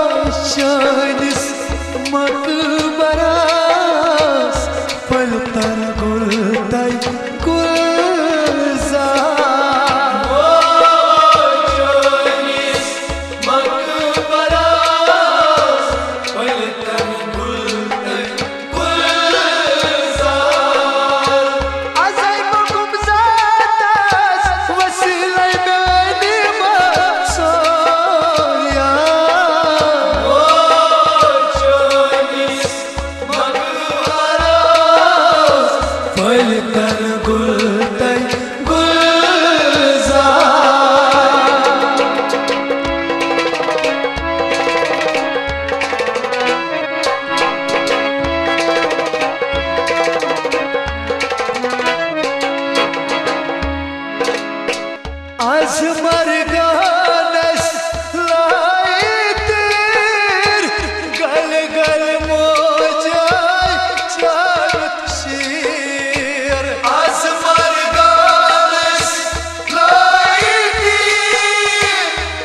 Boşanız makbaras Paltar gultay gulzar Boşanız makbaras Paltar gultay gulzar Azay makum zatas Vasilay benim sorya Boşanız makbaras Paltar gultay gulzar Az marganas laytir Gal gal mojay çayt şir Az marganas laytir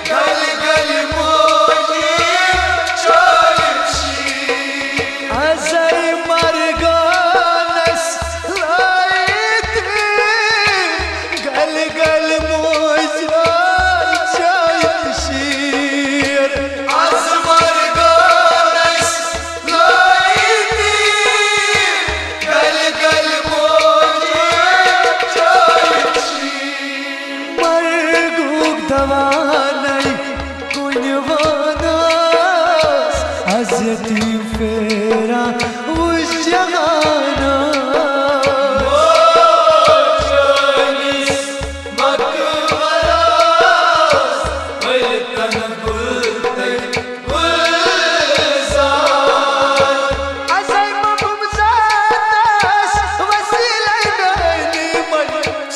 Gal gal mojay çayşir Azay marganas laytir Gal gal mojay çayt şir Az marganas laytir Gal gal mojay çayşir Marguk davanay kunvanas Hazreti fera uş jahana Boşanız makbaras Paltar gultay gulzar Azay makum zatas vasilay benim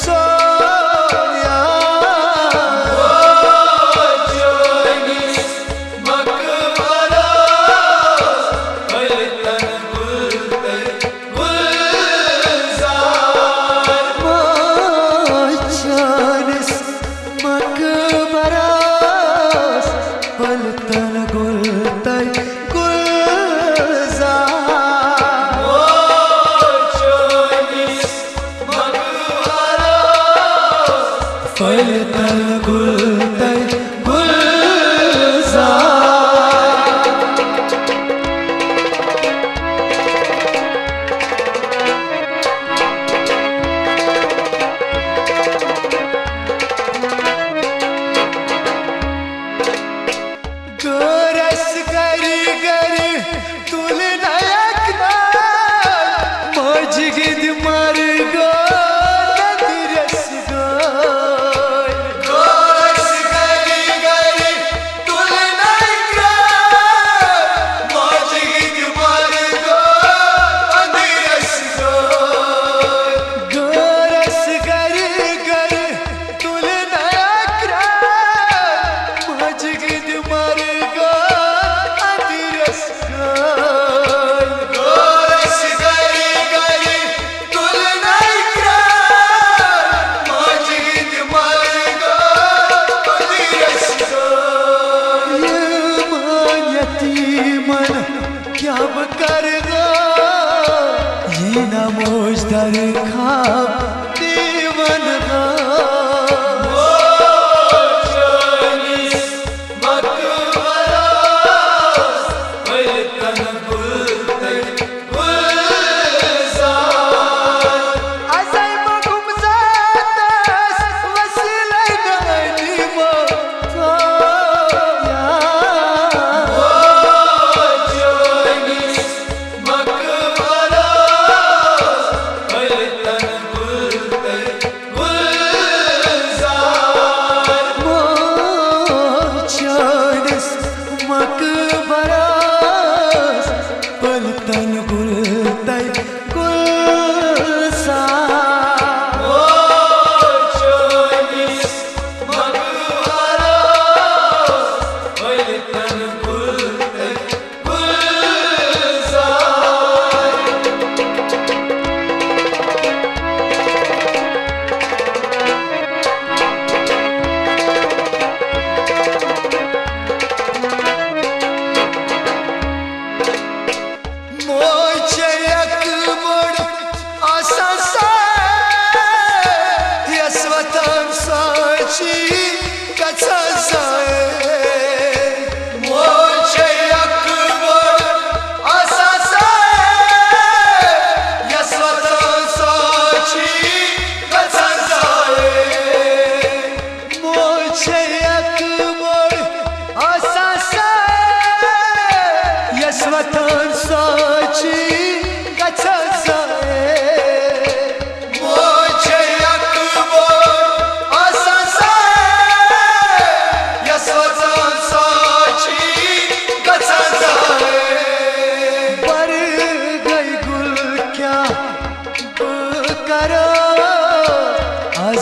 sorya Boşanız makbaras Paltar gultay gulzar Mochanes makbaras paltan gultay gulzar Boşanız makbaras Paltan gultay gulzar Göres gari gari tulna yakdan Mojgid margo nadires goy Göres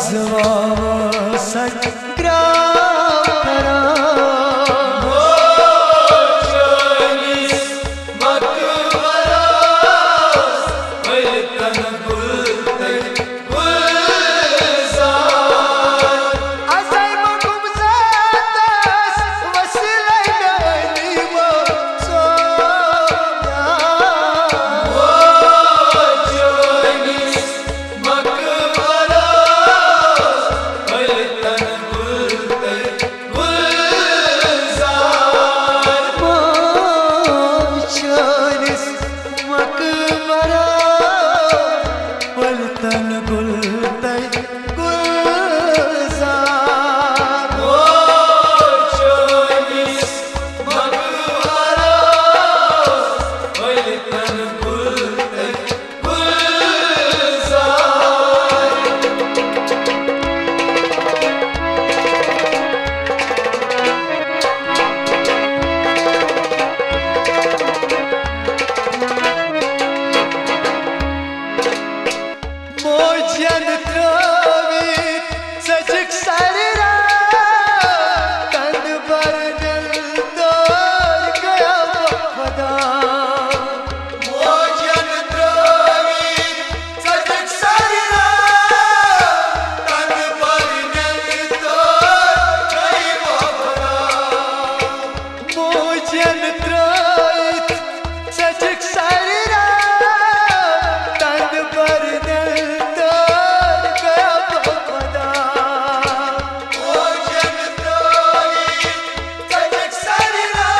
आजवा संग्राम करा मोचनीस मकबरास वलतन गुलतै गुलजार असै मकुम जातास वसलै नैनिमा सोया मोचनीस मकबरास वलतन गुलतै गुलजार मोचनीस मकबरा वलतन गुलतै गुलजार मोचनीस मकबरास वलतन गुलतै गुलजार मोजन त्रवित सजक सररा तन बरनल तोर गया वफादा मोचन द्रवित सजक सररा तन बरनल तोर गई वफादा मोजन त्रवित सजक सररा तन बरनल तोर गया वफादा मोचन द्रवित सजक सररा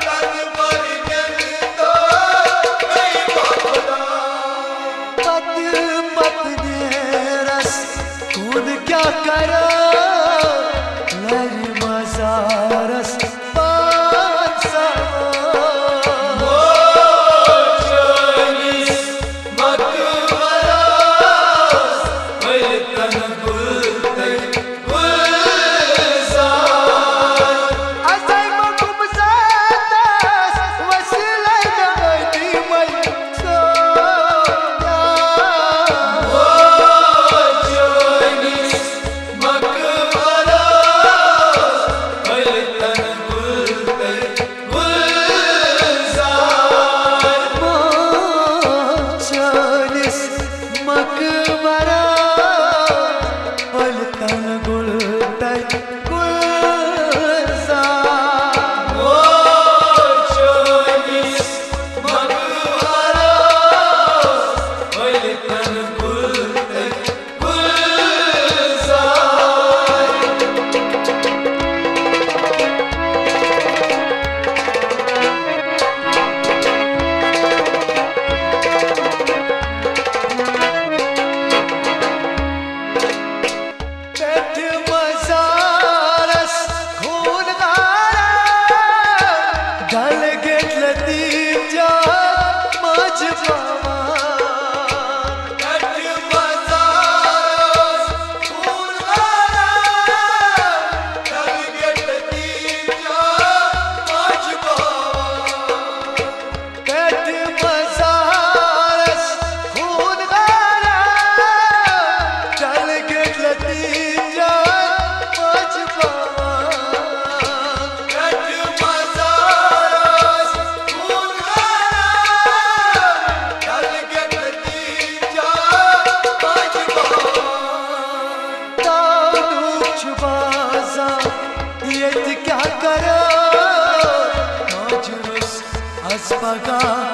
तन बरनल तोर गई वफादा पत पत ने रस खून क्या करो लर मजारस पांसा मोचनीस मकबरास वलतन गुलतै गुलजार असै मकुम जातास वसलै नैनिमा सोया मोचनीस मकबरास वलतन गुलतै गुलजार मोचनीस मकबरा वलतन गुलतै गुलजार मोचनीस मकबरास वलतन गुलतै गुलजार पेट मजारस खून गारा गल घेतलं तीच्या माझ बाबा कट मजारस खून गारा तन घेतलीच्या माझ बाबा पेट मजारस खून गारा गल घेतलं तीच्या माझ बाबा कट मजारस खून गारा तन घेतलीच्या माझ बाबा तानूच बाजा येत क्या करो माजुरस आज बघा